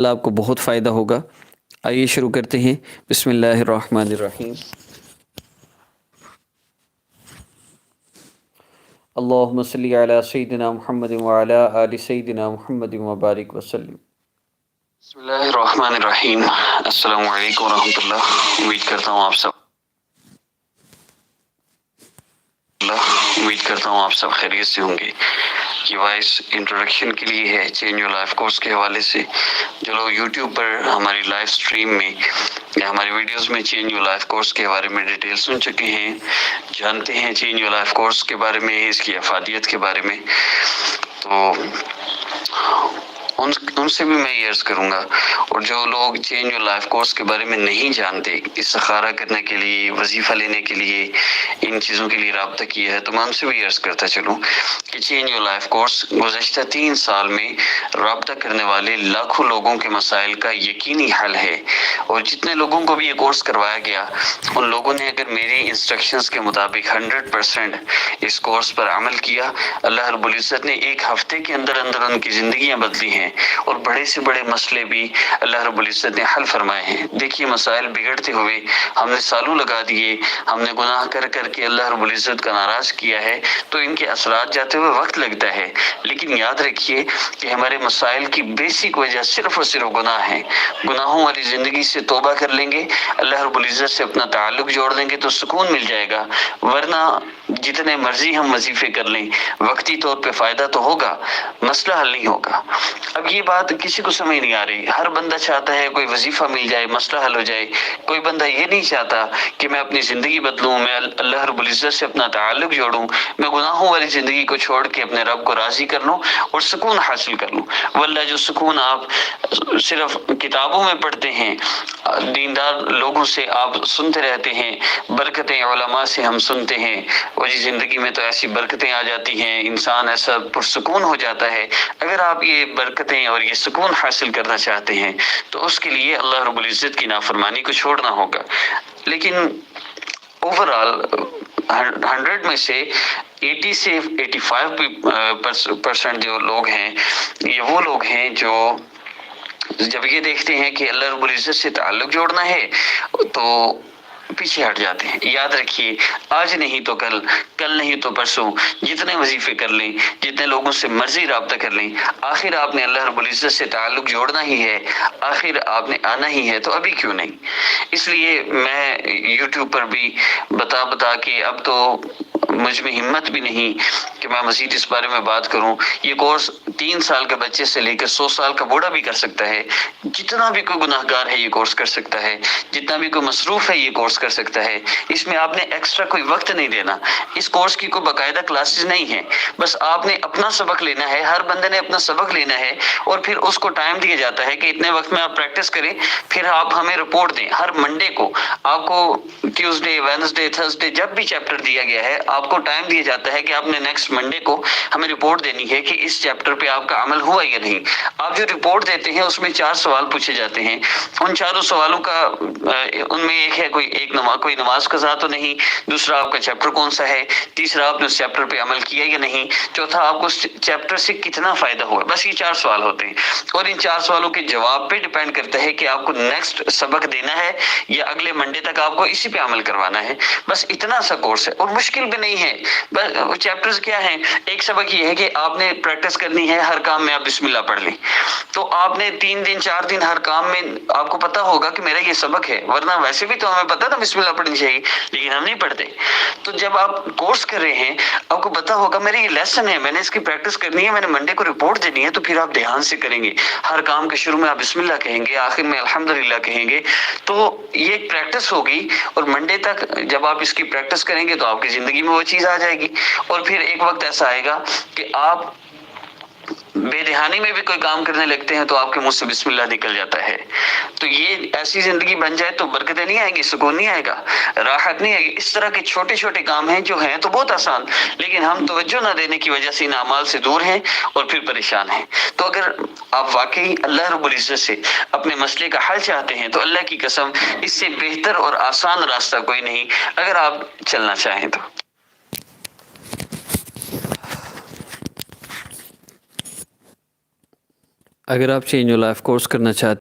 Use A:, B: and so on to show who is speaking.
A: اللہ آپ کو بہت فائدہ ہوگا۔ آئیے شروع کرتے ہیں۔ بسم اللہ الرحمن الرحیم۔ اللہم صلی علی سیدنا محمد وعلی آل سیدنا محمد وبارک وسلم۔ بسم اللہ الرحمن الرحیم۔ السلام علیکم ورحمۃ اللہ۔ امید کرتا ہوں آپ سب خیریت سے ہوں گے۔ یہ وائس انٹروڈکشن کے لیے ہے چینج یور لائف کورس کے حوالے سے۔ جو لوگ یوٹیوب پر ہماری لائیو سٹریم میں یا ہماری ویڈیوز میں چینج یور لائف کورس کے بارے میں ڈیٹیل سن چکے ہیں، جانتے ہیں چینج یور لائف کورس کے بارے میں، اس کی افادیت کے بارے میں، تو ان سے بھی میں یہ عرض کروں گا، اور جو لوگ چینج یور لائف کورس کے بارے میں نہیں جانتے، استخارہ کرنے کے لیے، وظیفہ لینے کے لیے، ان چیزوں کے لیے رابطہ کیا ہے، تو میں ان سے بھی عرض کرتا چلوں کہ چینج یور لائف کورس گزشتہ 3 سال میں رابطہ کرنے والے لاکھوں لوگوں کے مسائل کا یقینی حل ہے۔ اور جتنے لوگوں کو بھی یہ کورس کروایا گیا، ان لوگوں نے اگر میری انسٹرکشنز کے مطابق 100% اس کورس پر عمل کیا، اللہ رب العزت نے 1 ہفتے کے اندر ان کی زندگیاں بدلی ہیں، اور بڑے سے بڑے مسئلے بھی اللہ رب العزت نے حل فرمائے ہیں۔ دیکھیے، مسائل بگڑتے ہوئے ہم نے سالوں لگا دیے، ہم نے گناہ کر کے اللہ رب العزت کا ناراض کیا ہے، تو ان کے اثرات جاتے ہوئے وقت لگتا ہے، لیکن یاد رکھیے کہ ہمارے مسائل کی بیسک وجہ صرف اور صرف گناہ ہے۔ گناہوں والی زندگی سے توبہ کر لیں گے، اللہ رب العزت سے اپنا تعلق جوڑ دیں گے تو سکون مل جائے گا، ورنہ جتنے مرضی ہم وظیفے کر لیں، وقتی طور پہ فائدہ تو ہوگا، مسئلہ حل نہیں ہوگا۔ اب یہ بات کسی کو سمجھ نہیں آ رہی۔ ہر بندہ چاہتا ہے کوئی وظیفہ مل جائے، مسئلہ حل ہو جائے۔ کوئی بندہ یہ نہیں چاہتا کہ میں اپنی زندگی بدلوں، میں اللہ رب العزت سے اپنا تعلق جوڑوں، میں گناہوں والی زندگی کو چھوڑ کے اپنے رب کو راضی کر لوں اور سکون حاصل کر لوں۔ واللہ جو سکون آپ صرف کتابوں میں پڑھتے ہیں، دیندار لوگوں سے آپ سنتے رہتے ہیں، برکتیں علماء سے ہم سنتے ہیں، اور یہ زندگی میں تو ایسی برکتیں آ جاتی ہیں، انسان ایسا پرسکون ہو جاتا ہے۔ اگر آپ یہ برکتیں اور یہ سکون حاصل کرنا چاہتے ہیں تو اس کے لیے اللہ رب العزت کی نافرمانی کو چھوڑنا ہوگا۔ لیکن اوورآل 100 میں سے 80 سے 85% جو لوگ ہیں، یہ وہ لوگ ہیں جو جب یہ دیکھتے ہیں کہ اللہ رب العزت سے تعلق جوڑنا ہے تو پیچھے ہٹ جاتے ہیں۔ یاد رکھیے، آج نہیں تو کل، کل نہیں تو پرسوں، جتنے وظیفے کر لیں، جتنے لوگوں سے مرضی رابطہ کر لیں، آخر آپ نے اللہ رب العزت سے تعلق جوڑنا ہی ہے، آخر آپ نے آنا ہی ہے، تو ابھی کیوں نہیں؟ اس لیے میں یوٹیوب پر بھی بتا کے اب تو مجھ میں ہمت بھی نہیں کہ میں مزید اس بارے میں بات کروں۔ یہ کورس 3 سال کے بچے سے لے کر 100 سال کا بوڑھا بھی کر سکتا ہے، جتنا بھی کوئی گناہ گار ہے یہ کورس کر سکتا ہے، جتنا بھی کوئی مصروف ہے یہ کورس کر سکتا ہے۔ اس میں آپ نے ایکسٹرا کوئی وقت نہیں دینا، اس کورس کی کوئی باقاعدہ کلاسز نہیں ہیں، بس آپ نے اپنا سبق لینا ہے، ہر بندے نے اپنا سبق لینا ہے، اور پھر اس کو ٹائم دیا جاتا ہے کہ اتنے وقت میں آپ پریکٹس کریں، پھر آپ ہمیں رپورٹ دیں۔ ہر منڈے کو آپ کو، ٹیوزڈے، وینسڈے، تھرسڈے، جب بھی چیپٹر دیا گیا ہے، آپ کو ٹائم دیا جاتا ہے کہ آپ نے نیکسٹ منڈے کو ہمیں رپورٹ دینی ہے کہ اس چیپٹر پہ آپ کا عمل ہوا یا نہیں۔ آپ جو رپورٹ دیتے ہیں اس میں 4 سوال پوچھے جاتے ہیں، ان 4 سوالوں کا ان میں ایک ہے کوئی نماز قضا تو نہیں، دوسرا آپ کا چیپٹر کون سا ہے، تیسرا آپ نے اس چیپٹر پہ عمل کیا یا نہیں، چوتھا آپ کو اس چیپٹر سے کتنا فائدہ ہوا۔ بس یہ 4 سوال ہوتے ہیں، اور ان 4 سوالوں کے جواب پہ ڈیپینڈ کرتا ہے کہ آپ کو نیکسٹ سبق دینا ہے یا اگلے منڈے تک آپ کو اسی پہ عمل کروانا ہے۔ بس اتنا سا کورس ہے، اور مشکل بھی نہیں ہے۔ بس چیپٹرز کیا ہیں؟ ایک سبق یہ ہے کہ آپ نے پریکٹس کرنی ہے، ہر کام میں آپ بسم اللہ پڑھ لیں، تو آپ نے 3 دن 4 دن ہر کام میں آپ کو پتا ہوگا کہ میرا یہ سبق ہے، ورنہ ویسے بھی تو ہمیں پتا تھا بسم اللہ پڑھنی چاہیے، لیکن ہم نہیں پڑھتے۔ تو جب آپ کورس کر رہے ہیں، آپ کو پتا ہوگا میرا یہ لیسن ہے، میں نے اس کی پریکٹس کرنی ہے، میں نے منڈے کو رپورٹ دینی ہے، تو پھر آپ دھیان سے کریں گے، ہر کام کے شروع میں آپ بسم اللہ کہیں گے، آخر میں الحمدللہ کہیں گے، تو یہ ایک پریکٹس ہوگی، اور منڈے تک جب آپ اس کی پریکٹس کریں گے تو آپ کی زندگی میں وہ چیز آ جائے گی، اور پھر ایک وقت ایسا آئے گا کہ آپ بے دہانی میں بھی کوئی کام کرنے لگتے ہیں تو آپ کے منہ سے بسم اللہ نکل جاتا ہے۔ تو یہ ایسی زندگی بن جائے تو برکتیں نہیں آئیں گی، سکون نہیں آئے گا، راحت نہیں آئے گی۔ اس طرح کے چھوٹے چھوٹے کام ہیں جو ہیں تو بہت آسان، لیکن ہم توجہ نہ دینے کی وجہ سے ان اعمال سے دور ہیں اور پھر پریشان ہیں۔ تو اگر آپ واقعی اللہ رب العزت سے اپنے مسئلے کا حل چاہتے ہیں تو اللہ کی قسم اس سے بہتر اور آسان راستہ کوئی نہیں، اگر آپ چلنا چاہیں تو۔
B: اگر آپ چینج یور لائف کورس کرنا چاہتے